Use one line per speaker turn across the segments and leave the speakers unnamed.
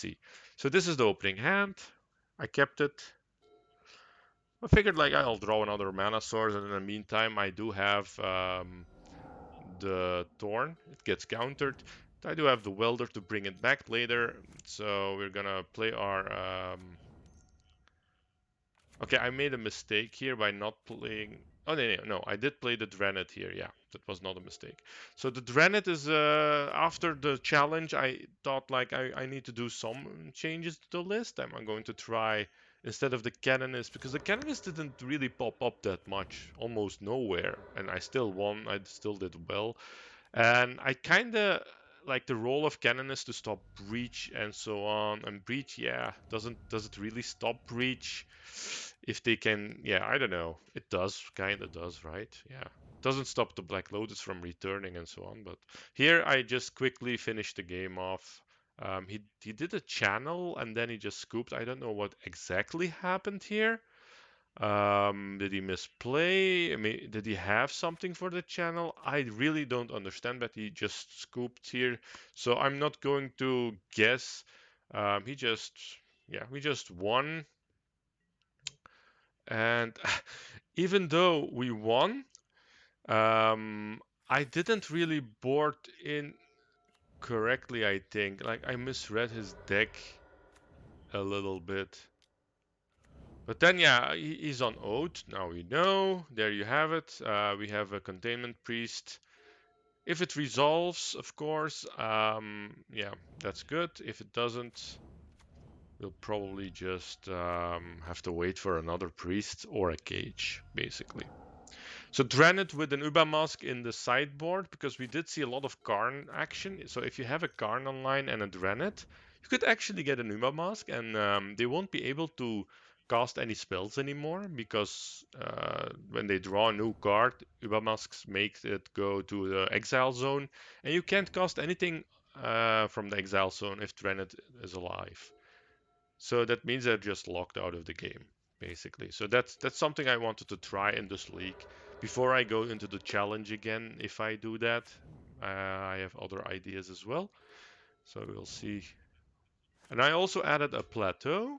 see. So this is the opening hand. I kept it. I figured like I'll draw another mana source, and in the meantime I do have the Thorn. It gets countered. I do have the Welder to bring it back later. So we're gonna play our okay, I made a mistake here by not playing. Oh no, I did play the Dranet here. Yeah, that was not a mistake. So the Dranet is after the challenge. I thought like I need to do some changes to the list. I'm going to try instead of the Canonist because the Canonist didn't really pop up that much, almost nowhere, and I still won. I still did well, and I kind of like the role of Canonist to stop breach and so on. And breach, yeah, does it really stop breach? If they can, yeah, I don't know. It does, kind of does, right? Yeah. Doesn't stop the Black Lotus from returning and so on. But here I just quickly finished the game off. He did a channel and then he just scooped. I don't know what exactly happened here. Did he misplay? I mean, did he have something for the channel? I really don't understand, but he just scooped here. So I'm not going to guess. He just, yeah, we just won. And even though we won, I didn't really board in correctly, I think. Like, I misread his deck a little bit. But then, yeah, he's on Oath. Now we know. There you have it. We have a Containment Priest. If it resolves, of course, yeah, that's good. If it doesn't, we'll probably just have to wait for another Priest or a Cage, basically. So Dranet with an Uba Mask in the sideboard, because we did see a lot of Karn action. So if you have a Karn online and a Dranet, you could actually get an Uba Mask, and they won't be able to cast any spells anymore, because when they draw a new card, Uba Masks make it go to the Exile Zone, and you can't cast anything from the Exile Zone if Dranet is alive. So that means they're just locked out of the game, basically. So that's something I wanted to try in this league. Before I go into the challenge again, if I do that, I have other ideas as well. So we'll see. And I also added a plateau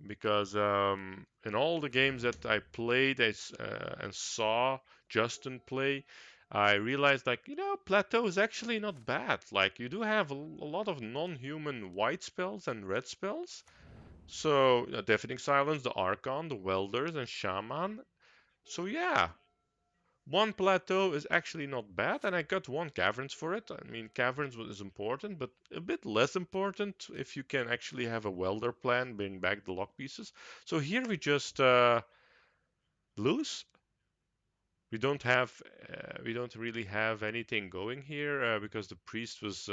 because in all the games that I played and saw Justin play, I realized like plateau is actually not bad. Like you do have a lot of non-human white spells and red spells, so, Deafening Silence, the Archon, the Welders, and Shaman. So, yeah, one plateau is actually not bad, and I got one Caverns for it. I mean, Caverns is important, but a bit less important if you can actually have a Welder plan, bring back the lock pieces. So here we just lose. We don't really have anything going here because the priest was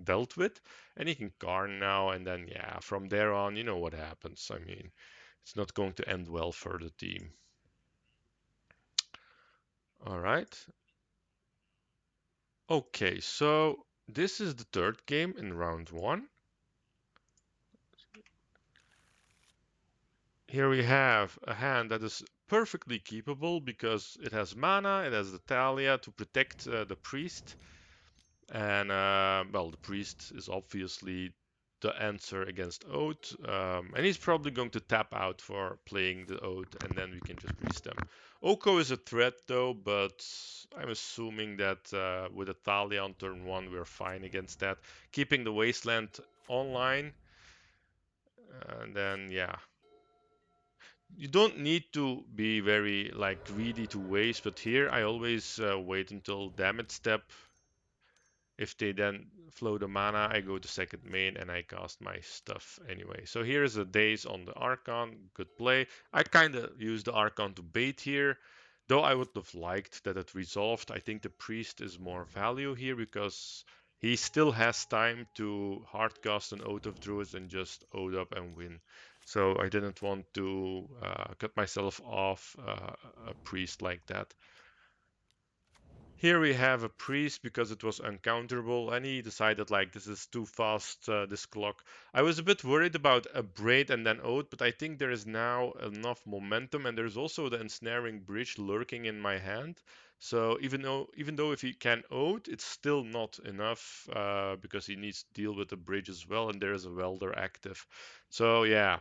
dealt with, and he can Karn now, and then yeah, from there on, you know what happens. I mean, it's not going to end well for the team. All right. Okay, so this is the third game in round one. Here we have a hand that is perfectly keepable because it has mana, it has the Thalia to protect the priest, and well, the priest is obviously the answer against Oath, and he's probably going to tap out for playing the Oath, and then we can just priest them. Oko is a threat though, but I'm assuming that with a Thalia on turn one, we're fine against that. Keeping the Wasteland online, and then yeah, you don't need to be very like greedy to waste, but here I always wait until damage step. If they then flow the mana, I go to second main and I cast my stuff anyway. So here is a Daze on the Archon. Good play. I kind of use the Archon to bait here, though I would have liked that it resolved. I think the Priest is more value here because he still has time to hardcast an Oath of Druids and just Oath up and win. So I didn't want to cut myself off a Priest like that. Here we have a priest because it was uncounterable, and he decided like this is too fast, this clock. I was a bit worried about a braid and then oath, but I think there is now enough momentum, and there's also the ensnaring bridge lurking in my hand. So even though if he can oath, it's still not enough because he needs to deal with the bridge as well, and there is a welder active. So yeah,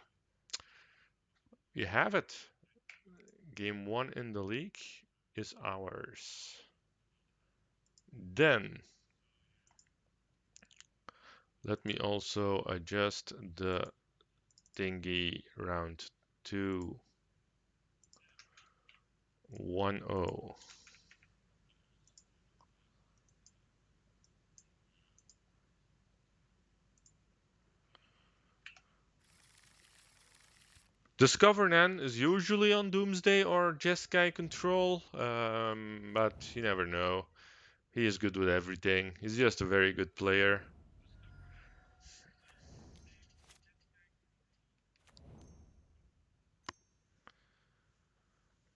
you have it. Game one in the league is ours. Then let me also adjust the thingy round 210. Discover Nan is usually on Doomsday or Jeskai control, but you never know. He is good with everything. He's just a very good player.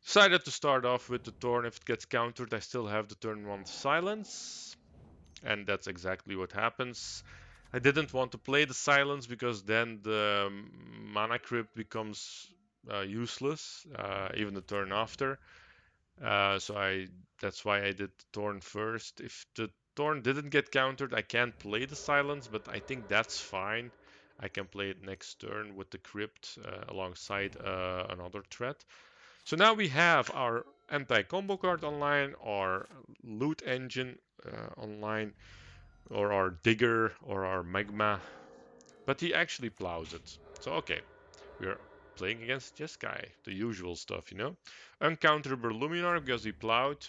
Decided to start off with the Thorn. If it gets countered, I still have the turn 1 silence. And that's exactly what happens. I didn't want to play the silence because then the mana crypt becomes useless, even the turn after. So that's why I did the Thorn first. If the Thorn didn't get countered, I can't play the silence, but I think that's fine. I can play it next turn with the crypt alongside another threat. So now we have our anti-combo card online, our loot engine online, or our digger or our magma, but he actually plows it. So okay, we are playing against Jeskai, the usual stuff, you know. Uncounterable Luminar because he plowed.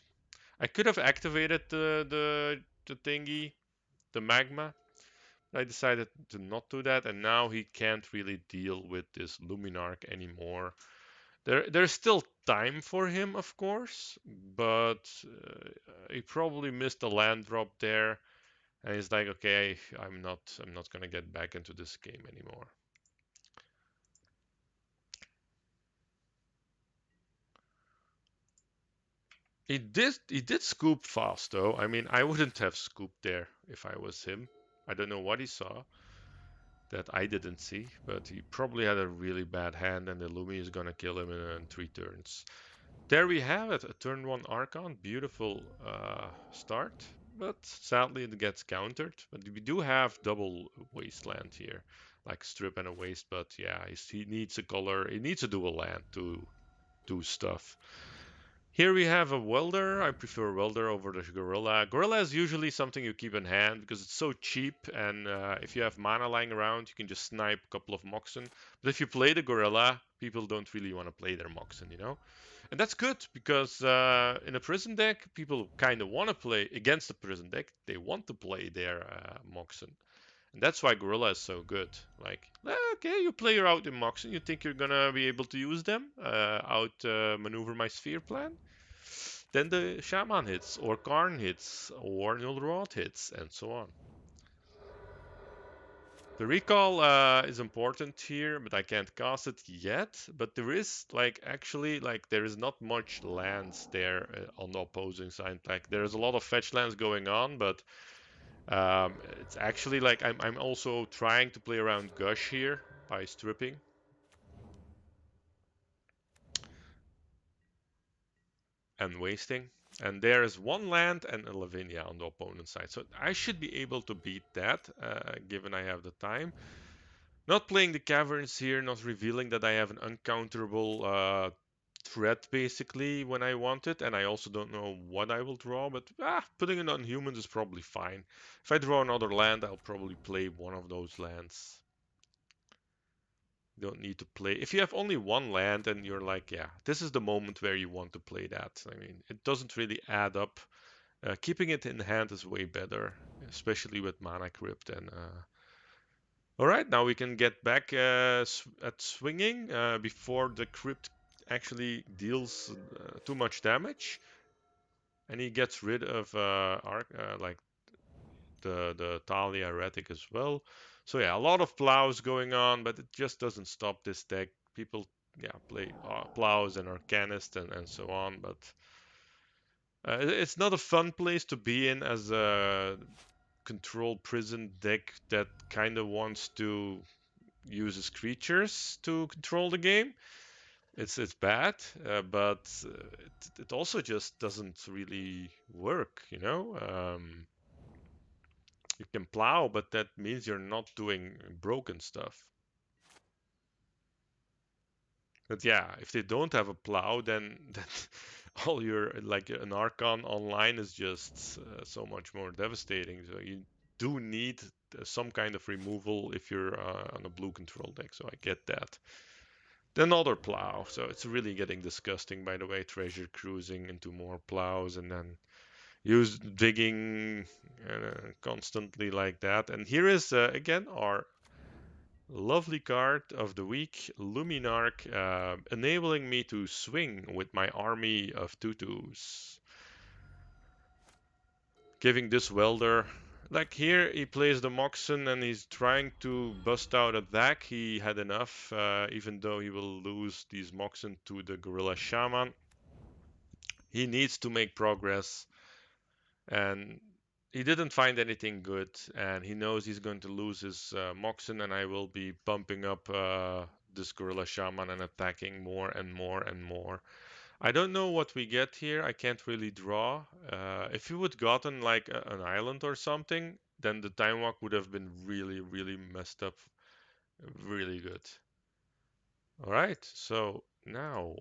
I could have activated the thingy, the magma. I decided to not do that, and now he can't really deal with this Luminarch anymore. There's still time for him, of course, but he probably missed a land drop there. And he's like, okay, I'm not gonna get back into this game anymore. He did scoop fast though. I mean, I wouldn't have scooped there if I was him. I don't know what he saw that I didn't see, but he probably had a really bad hand, and the Lumi is gonna kill him in 3 turns. There we have it, a turn one Archon. Beautiful start, but sadly it gets countered. But we do have double wasteland here, like strip and a waste. But yeah, he needs a color. He needs a dual land to do stuff. Here we have a welder. I prefer welder over the gorilla. Gorilla is usually something you keep in hand because it's so cheap, and if you have mana lying around, you can just snipe a couple of Moxen. But if you play the gorilla, people don't really want to play their Moxen, you know? And that's good because in a prison deck, people kind of want to play against the prison deck. They want to play their Moxen. And that's why Gorilla is so good. Like, okay, you play your out in Moxen, you think you're gonna be able to use them, out maneuver my sphere plan. Then the Shaman hits, or Karn hits, or Null Rod hits, and so on. The recall is important here, but I can't cast it yet. But there is like actually like there is not much lands there on the opposing side. Like there's a lot of fetch lands going on, but it's actually like I'm also trying to play around Gush here by stripping and wasting. And there is one land and a Lavinia on the opponent side. So I should be able to beat that, given I have the time. Not playing the caverns here, not revealing that I have an uncounterable threat basically when I want it, and I also don't know what I will draw, but putting it on humans is probably fine. If I draw another land, I'll probably play one of those lands. You don't need to play. If you have only one land and you're like, yeah, this is the moment where you want to play that. I mean, it doesn't really add up. Keeping it in hand is way better, especially with Mana Crypt and all right, now we can get back at swinging before the crypt actually deals too much damage, and he gets rid of like the Talia Heretic as well. So yeah, a lot of plows going on, but it just doesn't stop this deck. People, yeah, play plows and Arcanist and so on, but It's not a fun place to be in as a control prison deck that kind of wants to use his creatures to control the game. It's bad, but it also just doesn't really work. You can plow, but that means you're not doing broken stuff. But yeah, if they don't have a plow, then all your like an Archon online is just so much more devastating. So you do need some kind of removal if you're on a blue control deck. So I get that. Another plow. So it's really getting disgusting, by the way. Treasure cruising into more plows and then use digging constantly like that. And here is again our lovely card of the week, Luminarch, enabling me to swing with my army of tutus. Giving this welder, like here, he plays the Moxen and he's trying to bust out a deck. He had enough, even though he will lose these Moxen to the Gorilla Shaman. He needs to make progress, and he didn't find anything good, and he knows he's going to lose his Moxen, and I will be bumping up this Gorilla Shaman and attacking more and more and more. I don't know what we get here. I can't really draw. If you would gotten like an island or something, then the time walk would have been really, really messed up. Really good. All right, so now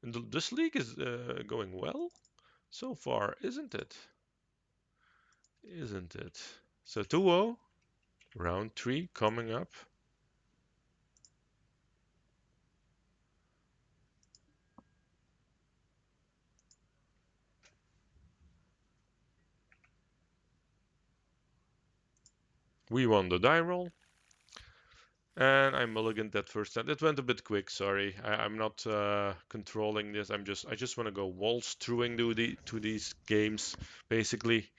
this league is going well so far, isn't it? Isn't it? So 2-0, round 3 coming up. We won the die roll. And I mulliganed that first time. It went a bit quick, sorry. I'm not controlling this. I just want to go waltz throughing to these games, basically.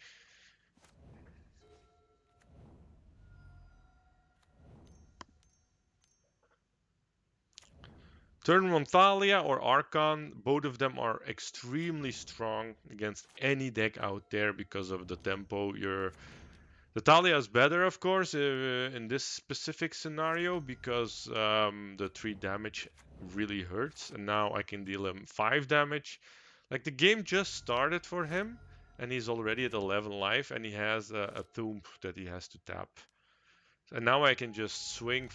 Turn 1 Thalia or Archon, both of them are extremely strong against any deck out there because of the tempo. The Thalia is better, of course, in this specific scenario because the 3 damage really hurts, and now I can deal him 5 damage. Like the game just started for him, and he's already at 11 life, and he has a Tomb that he has to tap. And now I can just swing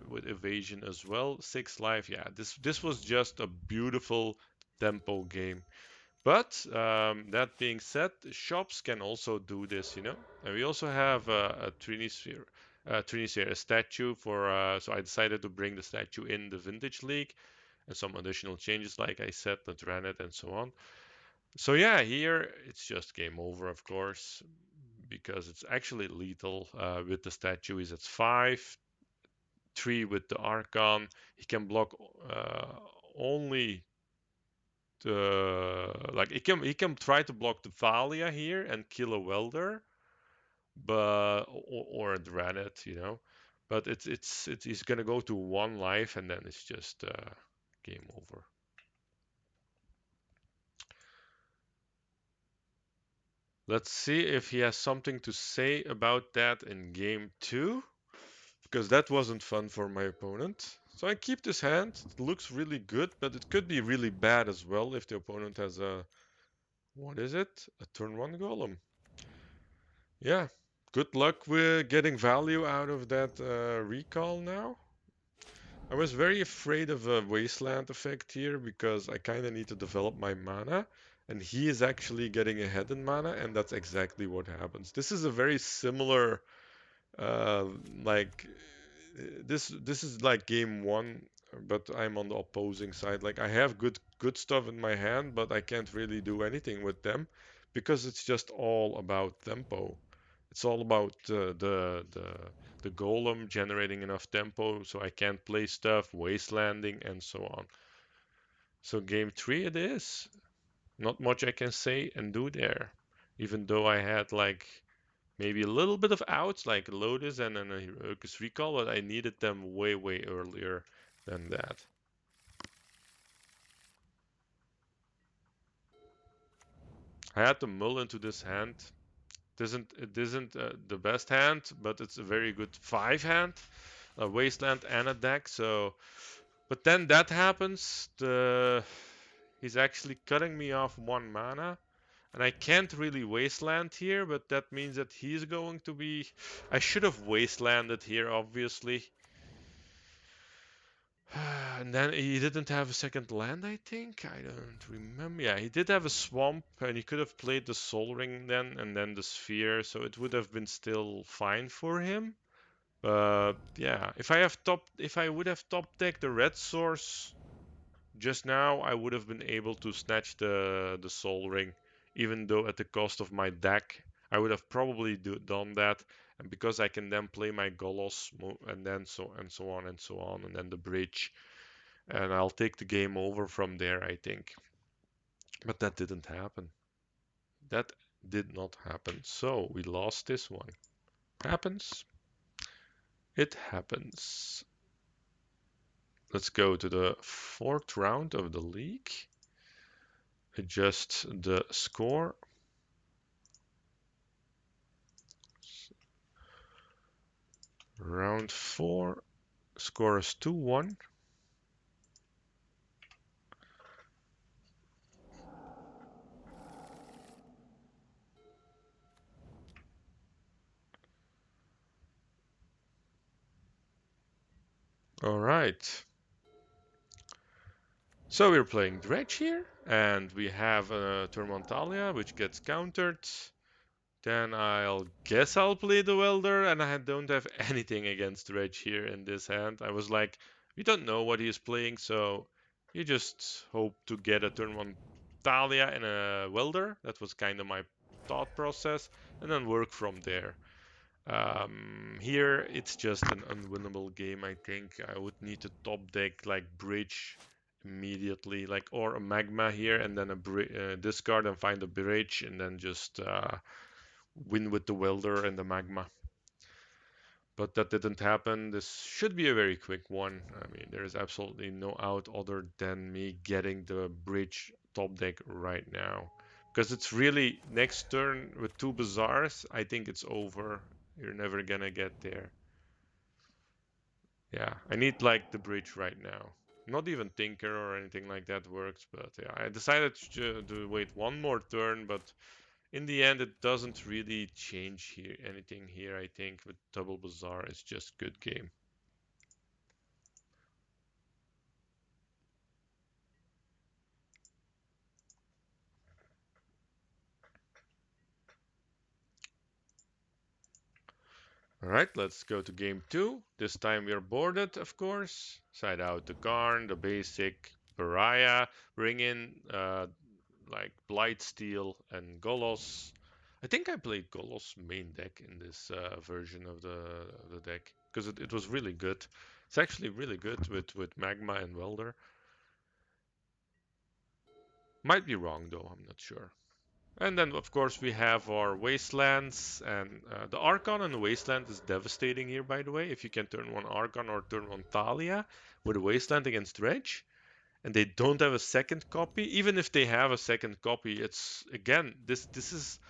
with evasion as well. 6 life, yeah. This was just a beautiful tempo game. But that being said, shops can also do this. And we also have a Trinisphere, a statue for. So I decided to bring the statue in the Vintage League, and some additional changes, like I said, the Dranet and so on. So yeah, here it's just game over, of course, because it's actually lethal. With the statue, he's at 5, 3 with the Archon. He can block only like he can try to block the Thalia here and kill a welder, but or a Dranet. But it's he's gonna go to 1 life and then it's just game over. Let's see if he has something to say about that in game 2, because that wasn't fun for my opponent. So I keep this hand. It looks really good, but it could be really bad as well if the opponent has a, what is it? A turn 1 golem. Yeah, good luck with getting value out of that recall now. I was very afraid of a wasteland effect here because I kind of need to develop my mana, and he is actually getting ahead in mana, and that's exactly what happens. This is a very similar, uh, like this is like game 1, but I'm on the opposing side. Like I have good stuff in my hand, but I can't really do anything with them because it's just all about tempo. It's all about the golem generating enough tempo so I can play stuff, wastelanding, and so on. So game 3 it is. Not much I can say and do there. Even though I had like maybe a little bit of outs like Lotus and then a Heroicus Recall, but I needed them way, way earlier than that. I had to mull into this hand. It isn't the best hand, but it's a very good 5 hand, a wasteland and a deck. So, but then that happens. He's actually cutting me off 1 mana, and I can't really wasteland here. But that means that he's going to be. I should have wastelanded here, obviously. And then he didn't have a second land, I think. I don't remember. Yeah, he did have a swamp, and he could have played the Soul Ring then, and then the Sphere, so it would have been still fine for him. But yeah, if I would have top decked the red source just now, I would have been able to snatch the Soul Ring, even though at the cost of my deck. I would have probably done that, and because I can then play my Golos and then so on and so on, and then the bridge, and I'll take the game over from there, I think. But that didn't happen. That did not happen. So we lost this one. Happens. It happens. Let's go to the fourth round of the league. Adjust the score. Round 4. Score is 2-1. All right. So we're playing Dredge here, and we have a Turmontalia, which gets countered. Then I'll guess I'll play the welder, and I don't have anything against Reg here in this hand. I was like, we don't know what he is playing, so you just hope to get a turn one Talia and a welder. That was kind of my thought process, and then work from there. Here it's just an unwinnable game. I think I would need to top deck like bridge immediately, like or a magma here, and then a discard and find a bridge, and then just win with the welder and the magma. But that didn't happen. This should be a very quick one. I mean, there is absolutely no out other than me getting the bridge top deck right now. Because it's really next turn with 2 bazaars, I think it's over. You're never gonna get there. Yeah, I need like the bridge right now. Not even Tinker or anything like that works, but yeah, I decided to wait one more turn, but in the end, it doesn't really change here anything here. I think with Double Bazaar, it's just good game. All right, let's go to game 2. This time we are boarded, of course. Side out the Karn, the basic Pariah, bring in like Blightsteel and Golos. I think I played Golos main deck in this version of the deck because it was really good. It's actually really good with Magma and Welder. Might be wrong though, I'm not sure. And then, of course, we have our Wastelands, and the Archon and the Wasteland is devastating here, by the way. If you can turn one Archon or turn one Thalia with a Wasteland against Dredge, and they don't have a second copy, even if they have a second copy, it's again this is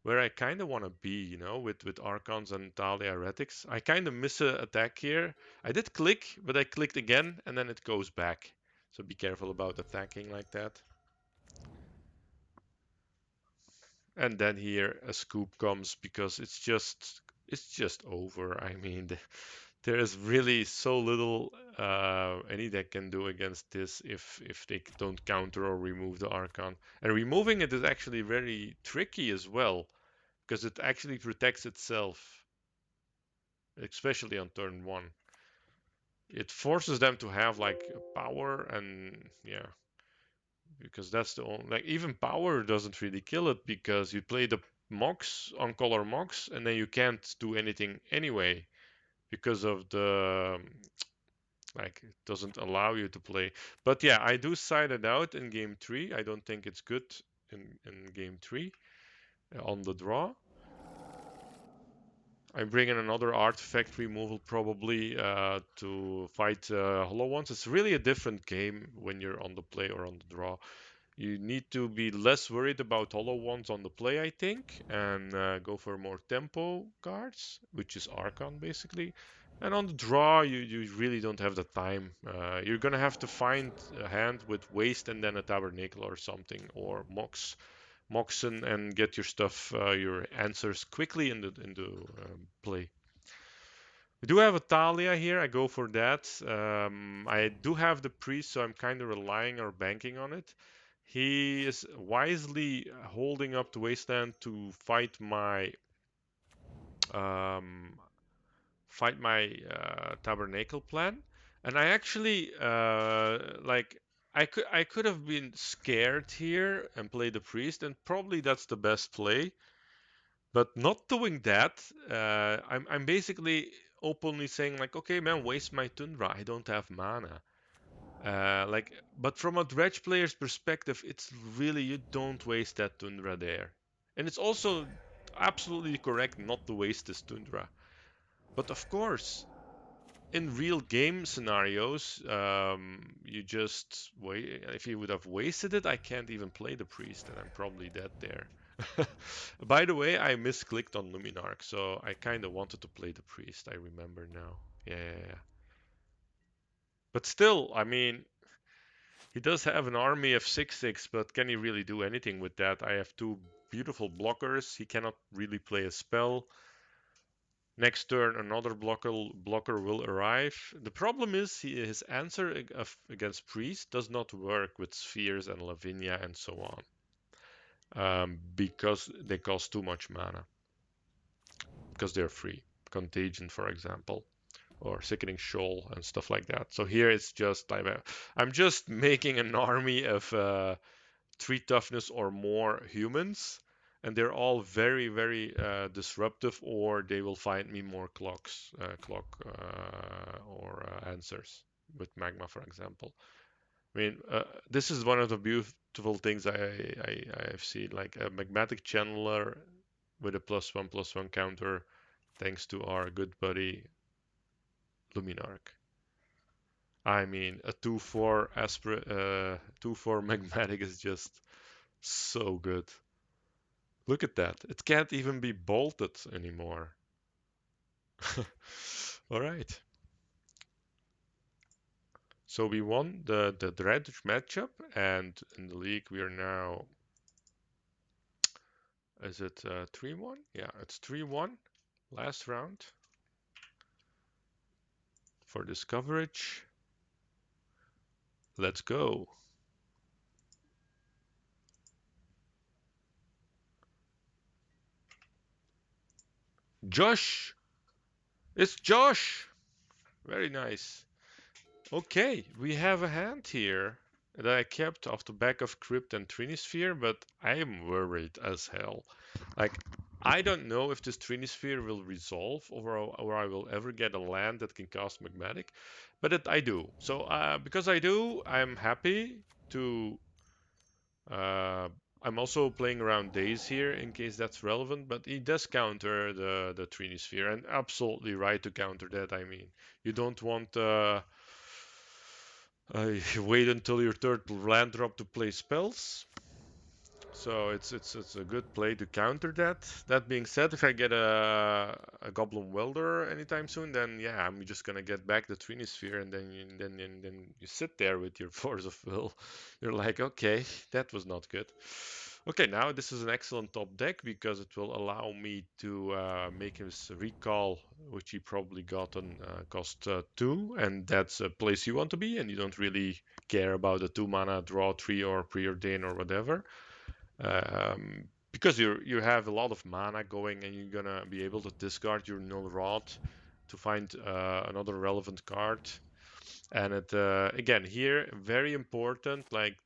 where I kind of want to be, with Archons and Thalia Heretics. I kind of miss a attack here. I did click, but I clicked again, and then it goes back. So be careful about attacking like that. And then here a scoop comes because it's just over. I mean, there is really so little any deck can do against this if they don't counter or remove the Archon. And removing it is actually very tricky as well because it actually protects itself, especially on turn one. It forces them to have like power and yeah, because that's the only like even power doesn't really kill it because you play the Mox on color Mox and then you can't do anything anyway because of the like it doesn't allow you to play. But yeah, I do side it out in game 3. I don't think it's good in game 3 on the draw. I bring in another artifact removal probably to fight hollow ones. It's really a different game when you're on the play or on the draw. You need to be less worried about hollow ones on the play, I think, and go for more tempo cards, which is Archon basically. And on the draw, you really don't have the time. You're gonna have to find a hand with waste and then a tabernacle or something, or Moxen, and get your stuff, your answers quickly into play. We do have a Talia here. I go for that. I do have the priest, so I'm kind of relying or banking on it. He is wisely holding up the wasteland to um, fight my tabernacle plan, and I actually like. I could have been scared here and play the priest, and probably that's the best play. But not doing that, I'm basically openly saying like, okay, man, waste my tundra. I don't have mana. But from a dredge player's perspective, it's really you don't waste that tundra there, and it's also absolutely correct not to waste this tundra. But of course, in real game scenarios, you just wait. If you would have wasted it, I can't even play the priest, and I'm probably dead there. By the way, I misclicked on Luminarch, so I kind of wanted to play the priest. I remember now. Yeah, yeah, yeah. But still, I mean, he does have an army of 6/6, but can he really do anything with that? I have two beautiful blockers. He cannot really play a spell. Next turn, another blocker will arrive. The problem is his answer against Priest does not work with Spheres and Lavinia and so on, because they cost too much mana, because they're free. Contagion, for example, or Sickening Shoal and stuff like that. So here it's just like I'm just making an army of 3 toughness or more humans, and they're all very, very disruptive, or they will find me more clock or answers with magma, for example. I mean, this is one of the beautiful things I've seen, like a magmatic channeler with a +1/+1 counter, thanks to our good buddy Luminarch. I mean, a 2/4 magmatic is just so good. Look at that. It can't even be bolted anymore. All right. So we won the dredge matchup, and in the league we are now. Is it 3-1? Yeah, it's 3-1. Last round for this coverage. Let's go. Josh! It's Josh! Very nice. Okay, we have a hand here that I kept off the back of Crypt and Trinisphere, but I am worried as hell. Like, I don't know if this Trinisphere will resolve, or I will ever get a land that can cast Magmatic, but I do. So, because I do, I'm happy to. Uh, I'm also playing around Days here in case that's relevant, but he does counter the Trinisphere, and absolutely right to counter that. I mean, you don't want. Wait until your third land drop to play spells. So it's a good play to counter that. That being said, if I get a Goblin Welder anytime soon, then yeah, I'm just gonna get back the Trinisphere, and then you sit there with your Force of Will. You're like, okay, that was not good. Okay, now this is an excellent top deck because it will allow me to make his recall, which he probably got on cost 2, and that's a place you want to be, and you don't really care about the 2 mana draw 3 or preordain or whatever, because you have a lot of mana going, and you're gonna be able to discard your null rod to find another relevant card. And it again here very important, like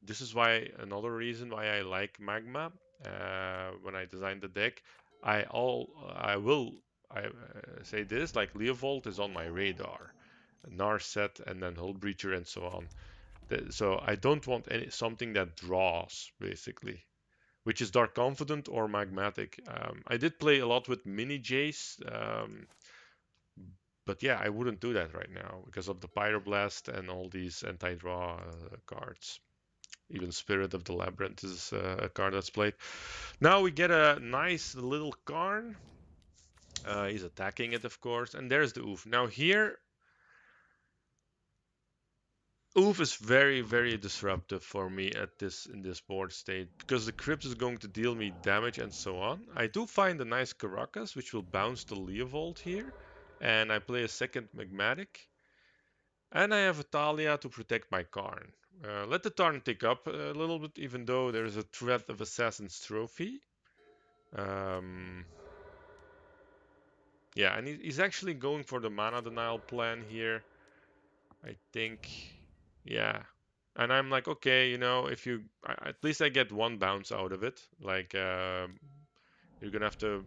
this is why another reason why I like Magma. When I designed the deck, I will say this, like Leovold is on my radar, Narset, and then Hullbreacher and so on. So I don't want something that draws basically, which is Dark Confident or Magmatic. I did play a lot with Mini Jace, but yeah, I wouldn't do that right now because of the Pyroblast and all these anti-draw cards. Even Spirit of the Labyrinth is a card that's played. Now we get a nice little Karn. He's attacking it, of course, and there's the Oof. Now here, Oof is very, very disruptive for me at this in this board state because the Crypt is going to deal me damage and so on. I do find a nice Caracas, which will bounce the Leovold here, and I play a second Magmatic, and I have a Thalia to protect my Karn. Let the turn tick up a little bit, even though there's a threat of Assassin's Trophy. Um, yeah, and he's actually going for the mana denial plan here. I think, yeah. And I'm like, okay, if at least I get one bounce out of it. Like, you're gonna have to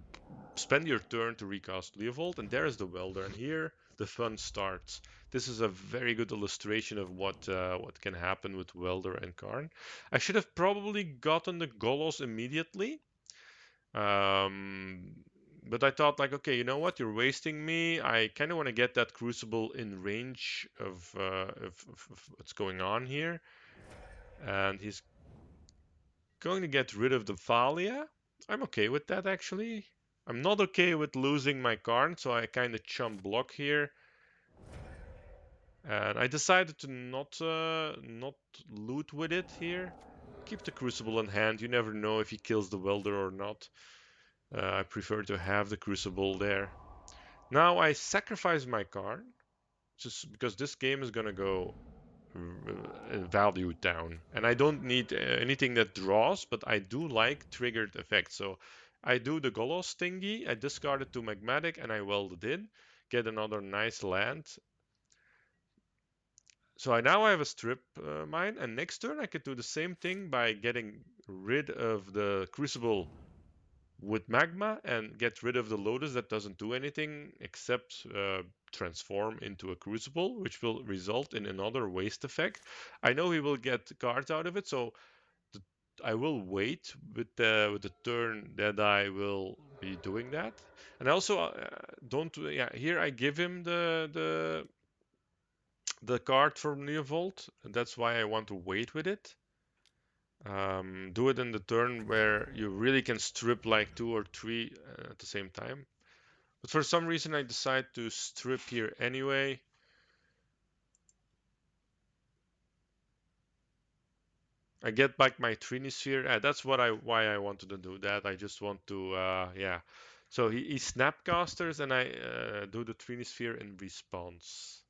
spend your turn to recast Leovold, and there's the Welder, and here the fun starts. This is a very good illustration of what can happen with Welder and Karn. I should have probably gotten the Golos immediately, um, but I thought like, okay, you know what? You're wasting me. I kind of want to get that Crucible in range of what's going on here, and he's going to get rid of the Thalia. I'm okay with that actually. I'm not okay with losing my Karn, so I kind of chump block here. And I decided to not loot with it here. Keep the Crucible in hand. You never know if he kills the Welder or not. I prefer to have the Crucible there. Now I sacrifice my Karn, just because this game is gonna go value down. And I don't need anything that draws, but I do like triggered effects. So I do the Golos thingy, I discard it to Magmatic, and I weld it in, get another nice land. So I now have a strip mine, and next turn I could do the same thing by getting rid of the Crucible with Magma and get rid of the Lotus that doesn't do anything except transform into a Crucible, which will result in another waste effect. I know he will get cards out of it, so the, I will wait with the turn that I will be doing that. And I also don't yeah, here I give him the card from Neovolt, and that's why I want to wait with it. Do it in the turn where you really can strip like two or three at the same time. But for some reason I decide to strip here anyway. I get back my Trinisphere. That's why I wanted to do that. I just want to yeah. So he snapcasters and I do the Trinisphere in response.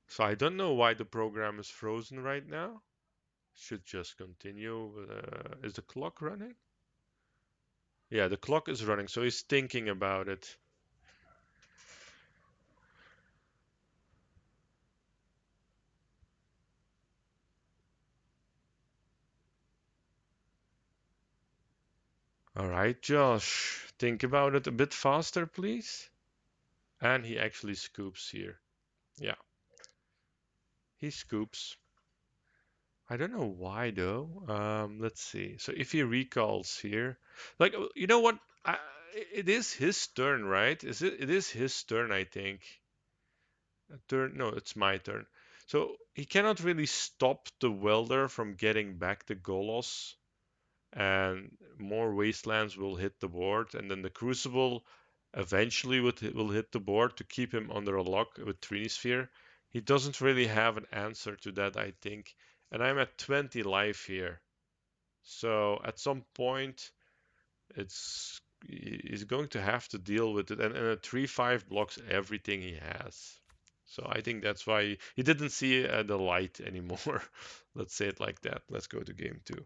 So I don't know why the program is frozen right now. Should just continue. Is the clock running? Yeah, the clock is running, so he's thinking about it. All right, Josh, think about it a bit faster, please. And he actually scoops here. Yeah, he scoops. I don't know why though. Let's see. So if he recalls here, like you know what? It is his turn, right? Is it? It is his turn, I think. Turn? No, it's my turn. So he cannot really stop the welder from getting back the Golos, and more wastelands will hit the board, and then the Crucible eventually will hit the board to keep him under a lock with Trinisphere. He doesn't really have an answer to that, I think. And I'm at 20 life here. So at some point, he's going to have to deal with it. And a 3/5 blocks everything he has. So I think that's why he didn't see the light anymore. Let's say it like that. Let's go to game two.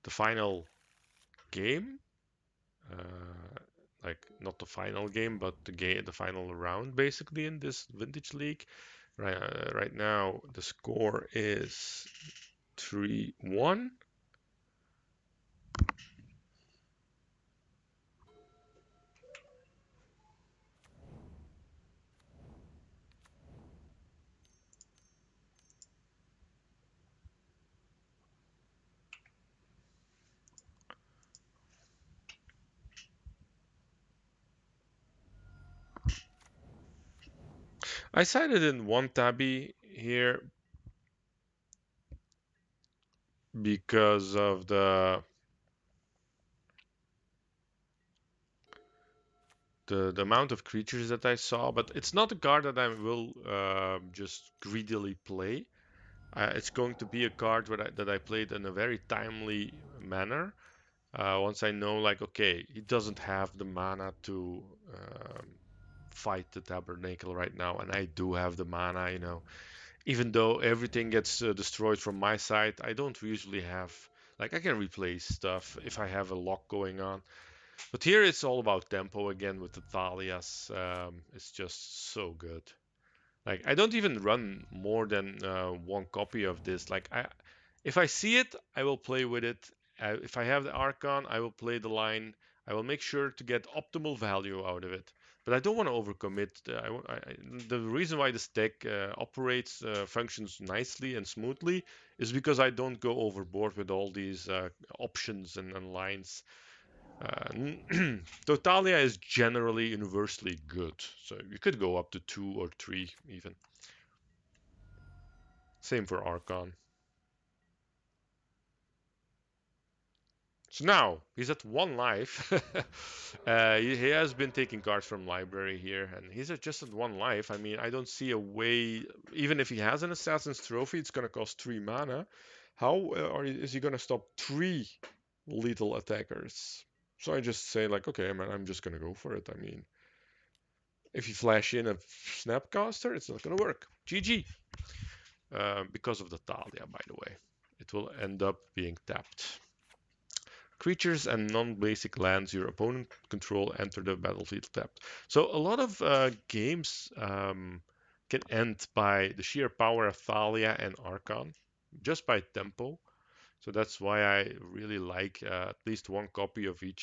The final game, uh, like not the final game, but the final round, basically in this vintage league. Right now, the score is 3-1. I cited in one tabby here because of the amount of creatures that I saw, but it's not a card that I will just greedily play. It's going to be a card that I played in a very timely manner. Once I know, like, okay, he doesn't have the mana to um, fight the Tabernacle right now, and I do have the mana, even though everything gets destroyed from my side, I don't usually have, like, I can replace stuff if I have a lock going on. But here it's all about tempo again with the Thalias. It's just so good. Like, I don't even run more than one copy of this. If I see it, I will play with it. If I have the Archon, I will play the line. I will make sure to get optimal value out of it. But I don't want to overcommit. The reason why this deck operates, functions nicely and smoothly, is because I don't go overboard with all these options and lines. Totalia is generally universally good, so you could go up to 2 or 3 even. Same for Archon. So now he's at 1 life. He has been taking cards from library here, and he's at just at 1 life. I mean, I don't see a way. Even if he has an Assassin's Trophy, it's gonna cost 3 mana. How is he gonna stop 3 lethal attackers? So I just say like, okay, man, I'm just gonna go for it. I mean, if you flash in a Snapcaster, it's not gonna work. GG. Because of the Thalia, by the way, it will end up being tapped. Creatures and non-basic lands your opponent control enter the battlefield tapped. So a lot of games can end by the sheer power of Thalia and Archon, just by tempo. So that's why I really like at least one copy of each